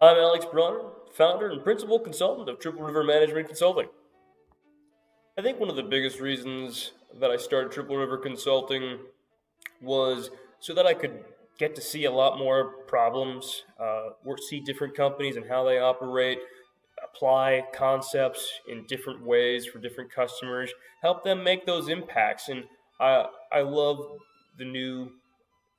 I'm Alex Bronner, founder and principal consultant of Triple River Management Consulting. I think one of the biggest reasons that I started Triple River Consulting was so that I could get to see a lot more problems, see different companies and how they operate, apply concepts in different ways for different customers, help them make those impacts. And I love the new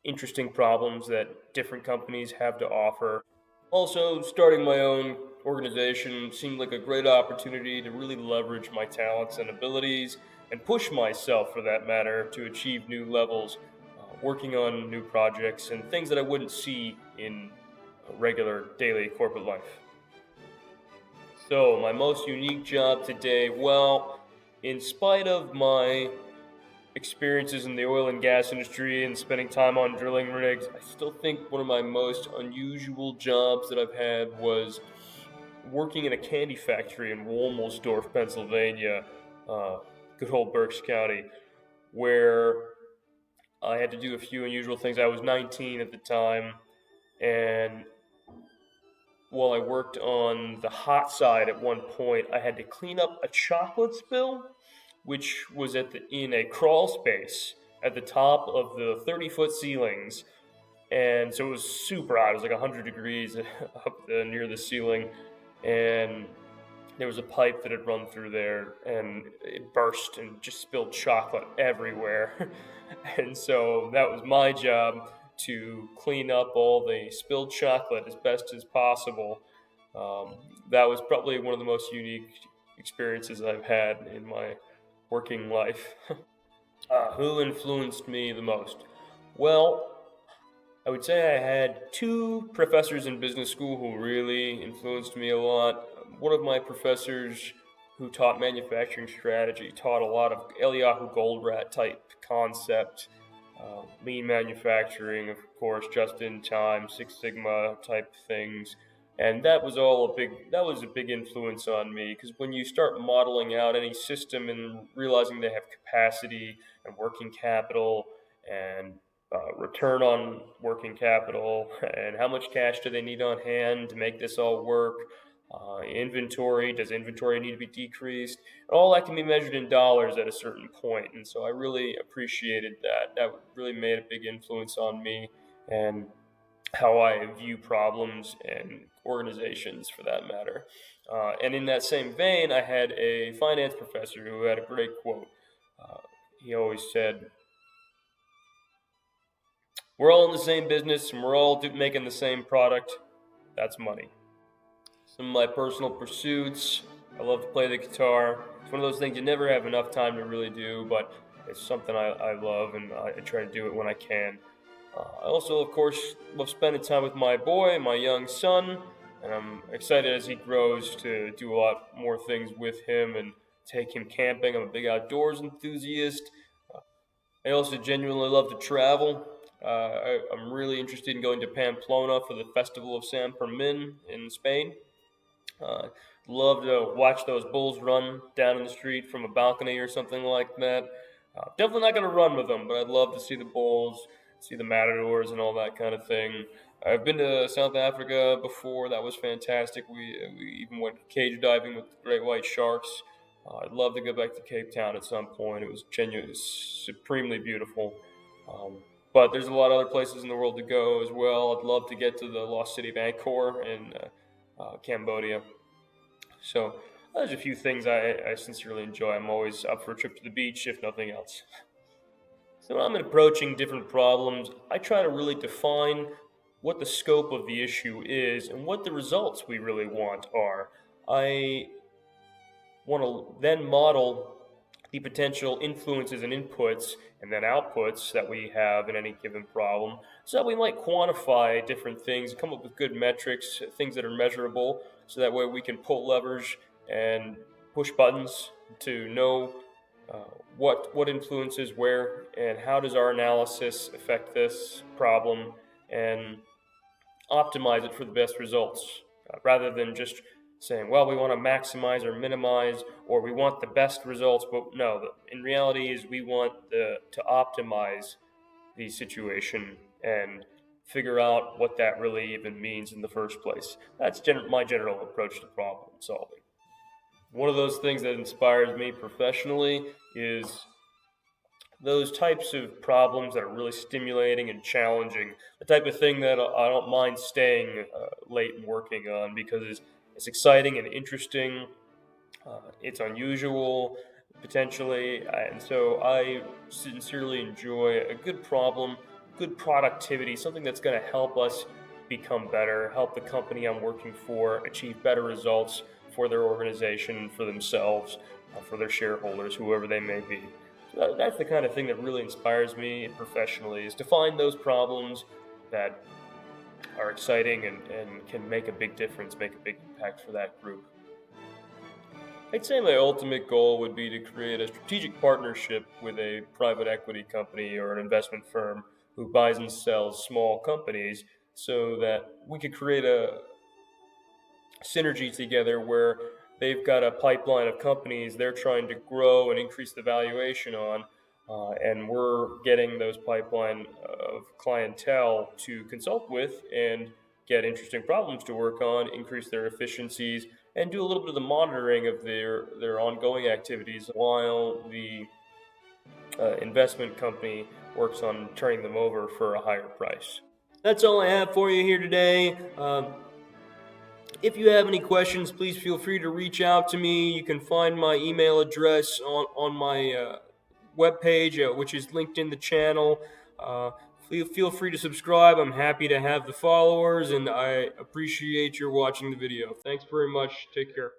interesting problems that different companies have to offer. Also, starting my own organization seemed like a great opportunity to really leverage my talents and abilities and push myself, for that matter, to achieve new levels, working on new projects and things that I wouldn't see in a regular daily corporate life. So, my most unique job today, well, in spite of my experiences in the oil and gas industry and spending time on drilling rigs, I still think one of my most unusual jobs that I've had was working in a candy factory in Wilmelsdorf, Pennsylvania, uh, good old Berks County, where I had to do a few unusual things. I was 19 at the time, and while I worked on the hot side at one point, I had to clean up a chocolate spill, which was in a crawl space at the top of the 30-foot ceilings. And so it was super hot. It was like 100 degrees up near the ceiling. And there was a pipe that had run through there, and it burst and just spilled chocolate everywhere. And so that was my job, to clean up all the spilled chocolate as best as possible. Um, that was probably one of the most unique experiences I've had in my working life. Who influenced me the most? Well, I would say I had two professors in business school who really influenced me a lot. One of my professors who taught manufacturing strategy taught a lot of Eliyahu Goldratt type concept, lean manufacturing, of course, just in time, Six Sigma type things. And that was a big influence on me, because when you start modeling out any system and realizing they have capacity and working capital and return on working capital, and how much cash do they need on hand to make this all work? Inventory, does inventory need to be decreased? All that can be measured in dollars at a certain point. And so I really appreciated that. That really made a big influence on me and how I view problems and organizations, for that matter. And in that same vein, I had a finance professor who had a great quote. Uh, he always said, "We're all in the same business and we're all making the same product. That's money." Some of my personal pursuits, I love to play the guitar. It's one of those things you never have enough time to really do, but it's something I love, and I try to do it when I can. I also, of course, love spending time with my boy, my young son, and I'm excited as he grows to do a lot more things with him and take him camping. I'm a big outdoors enthusiast. I also genuinely love to travel. I'm really interested in going to Pamplona for the Festival of San Fermin in Spain. Uh, Love to watch those bulls run down in the street from a balcony or something like that. Definitely not going to run with them, but I'd love to see the bulls, see the matadors, and all that kind of thing. I've been to South Africa before. That was fantastic. We even went cage diving with the great white sharks. I'd love to go back to Cape Town at some point. It was genuinely, supremely beautiful. Um, but there's a lot of other places in the world to go as well. I'd love to get to the lost city of Angkor in Cambodia. So there's a few things I sincerely enjoy. I'm always up for a trip to the beach, if nothing else. So when I'm approaching different problems, I try to really define what the scope of the issue is and what the results we really want are. I want to then model the potential influences and inputs and then outputs that we have in any given problem, so that we might quantify different things, come up with good metrics, things that are measurable, so that way we can pull levers and push buttons to know uh, what influences where, and how does our analysis affect this problem, and optimize it for the best results, rather than just saying, well, we want to maximize or minimize, or we want the best results. But no, in reality is we want to optimize the situation and figure out what that really even means in the first place. That's my general approach to problem solving. One of those things that inspires me professionally is those types of problems that are really stimulating and challenging, the type of thing that I don't mind staying late and working on because it's exciting and interesting. It's unusual, potentially, and so I sincerely enjoy a good problem, good productivity, something that's going to help us become better, help the company I'm working for achieve better results for their organization, for themselves, for their shareholders, whoever they may be. So that's the kind of thing that really inspires me professionally, is to find those problems that are exciting and can make a big difference, make a big impact for that group. I'd say my ultimate goal would be to create a strategic partnership with a private equity company or an investment firm who buys and sells small companies so that we could create a synergy together where they've got a pipeline of companies they're trying to grow and increase the valuation on, and we're getting those pipeline of clientele to consult with and get interesting problems to work on, increase their efficiencies, and do a little bit of the monitoring of their ongoing activities while the investment company works on turning them over for a higher price. That's all I have for you here today. If you have any questions, please feel free to reach out to me. You can find my email address on my webpage, which is linked in the channel. Feel free to subscribe. I'm happy to have the followers, and I appreciate your watching the video. Thanks very much. Take care.